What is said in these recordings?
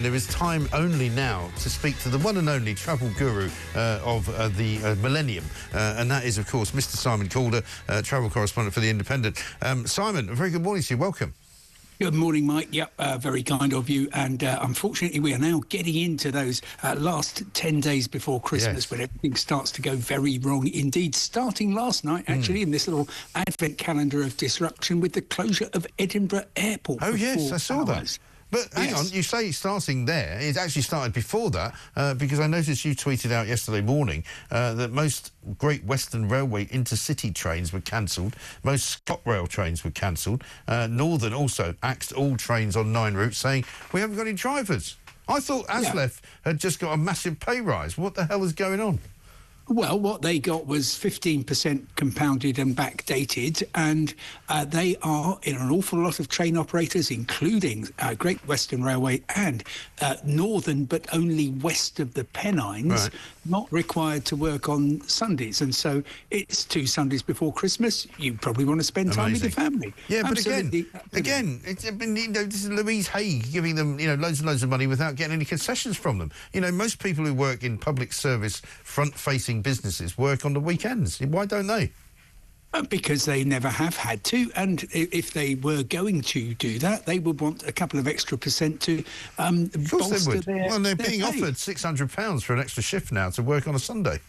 There is time only now to speak to the one and only travel guru of the millennium, and that is, of course, Mr. Simon Calder, travel correspondent for The Independent. Simon, a very good morning to you. Welcome. Good morning, Mike. Yep, very kind of you. And unfortunately, we are now getting into those last 10 days before Christmas, when everything starts to go very wrong indeed. Starting last night, actually, in this little advent calendar of disruption with the closure of Edinburgh Airport. Oh, yes, I saw that. But hang on, you say it's starting there. It actually started before that, because I noticed you tweeted out yesterday morning that most Great Western Railway intercity trains were cancelled. Most ScotRail trains were cancelled. Northern also axed all trains on 9 routes, saying, we haven't got any drivers. I thought ASLEF had just got a massive pay rise. What the hell is going on? Well, what they got was 15% compounded and backdated, and they are in an awful lot of train operators, including Great Western Railway and Northern, but only west of the Pennines, not required to work on Sundays. And so it's 2 Sundays before Christmas. You probably want to spend time with your family. Yeah, absolutely. But again, this is Louise Hay giving them, loads and loads of money without getting any concessions from them. Most people who work in public service, front-facing businesses work on the weekends. Why don't they? Because they never have had to, and if they were going to do that, they would want a couple of extra percent to bolster their Well, they're being pay. offered £600 for an extra shift now to work on a Sunday.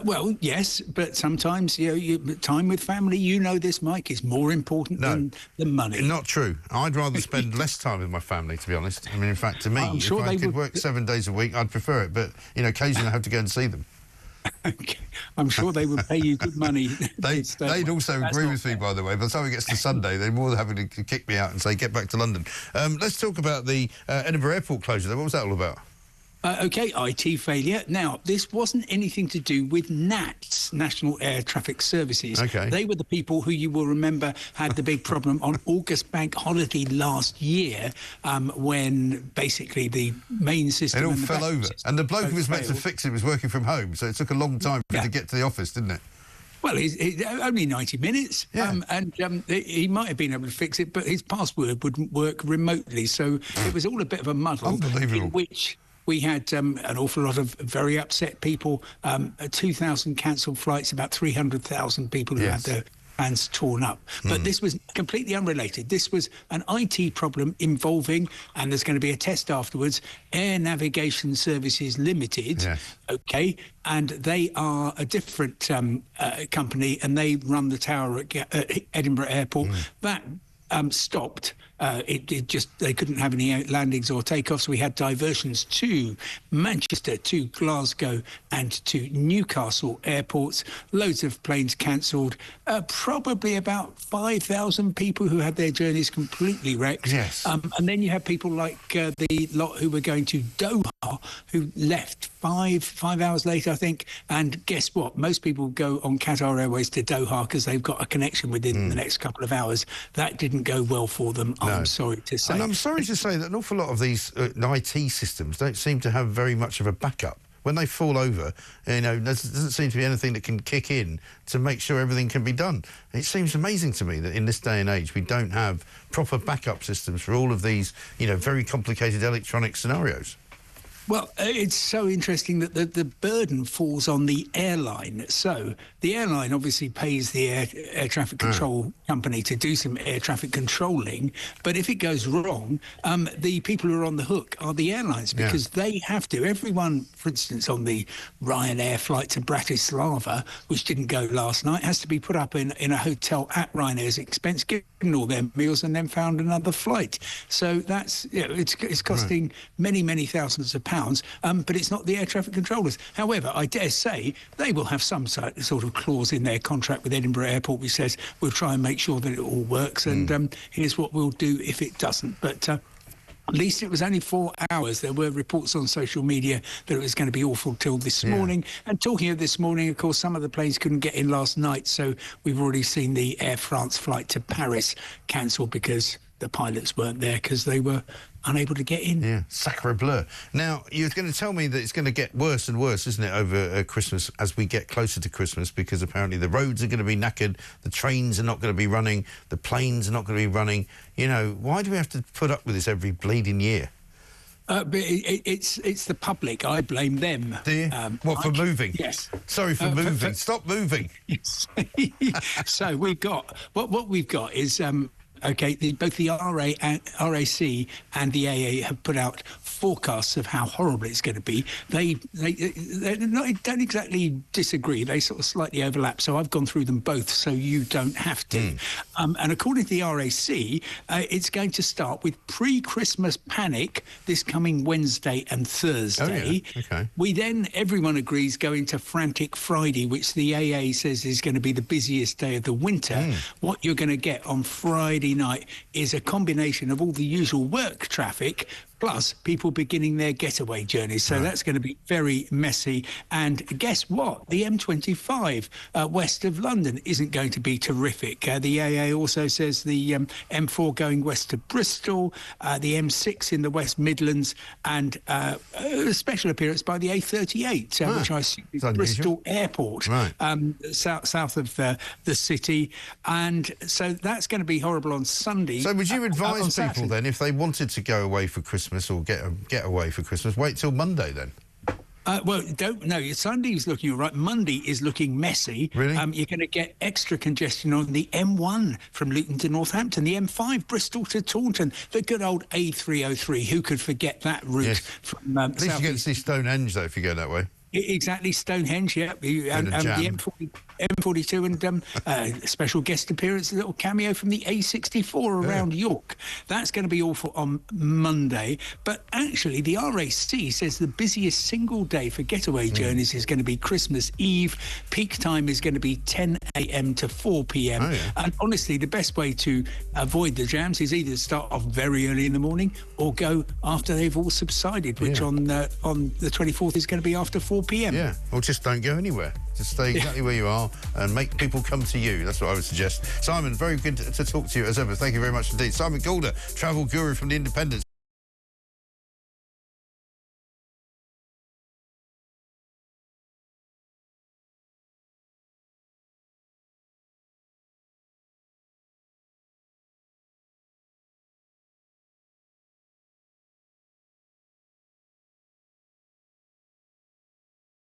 Well, yes, but sometimes, time with family, this, Mike, is more important than the money. Not true. I'd rather spend less time with my family, to be honest. I mean, in fact, to me, if I could work 7 days a week, I'd prefer it. But, occasionally I have to go and see them. Okay. I'm sure they would pay you good money. They'd also agree with me, by the way. By the time it gets to Sunday, they're more than happy to kick me out and say, get back to London. Let's talk about the Edinburgh Airport closure. What was that all about? OK, IT failure. Now, this wasn't anything to do with NATS, National Air Traffic Services. Okay. They were the people who you will remember had the big problem on August bank holiday last year, when basically the main system... It all fell over. And the bloke who was meant to fix it was working from home, so it took a long time for him to get to the office, didn't it? Well, only 90 minutes, and he might have been able to fix it, but his password wouldn't work remotely, so it was all a bit of a muddle. Unbelievable. In which we had an awful lot of very upset people, 2,000 cancelled flights, about 300,000 people who had their hands torn up. But this was completely unrelated. This was an IT problem involving, and there's going to be a test afterwards, Air Navigation Services Limited, OK, and they are a different company, and they run the tower at Edinburgh Airport. That stopped. They couldn't have any landings or takeoffs. We had diversions to Manchester, to Glasgow and to Newcastle airports. Loads of planes cancelled. Probably about 5,000 people who had their journeys completely wrecked. Yes. And then you have people like the lot who were going to Doha, who left 5 hours later, I think. And guess what? Most people go on Qatar Airways to Doha because they've got a connection within the next couple of hours. That didn't go well for them. No. I'm sorry to say. And I'm sorry to say that an awful lot of these IT systems don't seem to have very much of a backup. When they fall over, there doesn't seem to be anything that can kick in to make sure everything can be done. It seems amazing to me that in this day and age we don't have proper backup systems for all of these, very complicated electronic scenarios. Well, it's so interesting that the burden falls on the airline. So the airline obviously pays the air traffic control company to do some air traffic controlling. But if it goes wrong, the people who are on the hook are the airlines, because they have to. Everyone, for instance, on the Ryanair flight to Bratislava, which didn't go last night, has to be put up in a hotel at Ryanair's expense, given all their meals, and then found another flight. So that's, it's costing many, many thousands of pounds. But it's not the air traffic controllers. However, I dare say they will have some sort of clause in their contract with Edinburgh Airport which says we'll try and make sure that it all works, and here's what we'll do if it doesn't. But at least it was only 4 hours. There were reports on social media that it was going to be awful till this morning. And talking of this morning, of course, some of the planes couldn't get in last night, so we've already seen the Air France flight to Paris cancelled because the pilots weren't there because they were unable to get in. Yeah, sacre bleu. Now, you're going to tell me that it's going to get worse and worse, isn't it, over Christmas as we get closer to Christmas, because apparently the roads are going to be knackered, the trains are not going to be running, the planes are not going to be running. You know, why do we have to put up with this every bleeding year? But it's the public. I blame them. Do you? What, for moving? Yes. Sorry for moving. Stop moving. Yes. So we've got what we've got is okay. Both the RAC and the AA have put out forecasts of how horrible it's going to be. They don't exactly disagree. They sort of slightly overlap. So I've gone through them both, so you don't have to. And according to the RAC, it's going to start with pre-Christmas panic this coming Wednesday and Thursday. Oh, yeah. Okay. Everyone agrees, go into Frantic Friday, which the AA says is going to be the busiest day of the winter. What you're going to get on Friday night is a combination of all the usual work traffic plus people beginning their getaway journeys. So that's going to be very messy. And guess what? The M25 west of London isn't going to be terrific. The AA also says the M4 going west to Bristol, the M6 in the West Midlands, and a special appearance by the A38, which I assume is Bristol Airport, south of the city. And so that's going to be horrible on Sunday. So would you advise people then, if they wanted to go away for Christmas or get away for Christmas, wait till Monday then? Well, Sunday's looking all right. Monday is looking messy. Really? You're going to get extra congestion on the M1 from Luton to Northampton, the M5 Bristol to Taunton, the good old A303. Who could forget that route from At least you get to see Stonehenge, though, if you go that way. Exactly, Stonehenge, yeah. And the M42 and special guest appearance, a little cameo from the A64 around York. That's going to be awful on Monday. But actually, the RAC says the busiest single day for getaway journeys is going to be Christmas Eve. Peak time is going to be 10 a.m. to 4 p.m. And honestly, the best way to avoid the jams is either start off very early in the morning or go after they've all subsided, which on the 24th is going to be after 4 p.m. Yeah, or just don't go anywhere. Just stay exactly where you are and make people come to you. That's what I would suggest. Simon, very good to talk to you as ever. Thank you very much indeed. Simon Calder, travel guru from The Independent.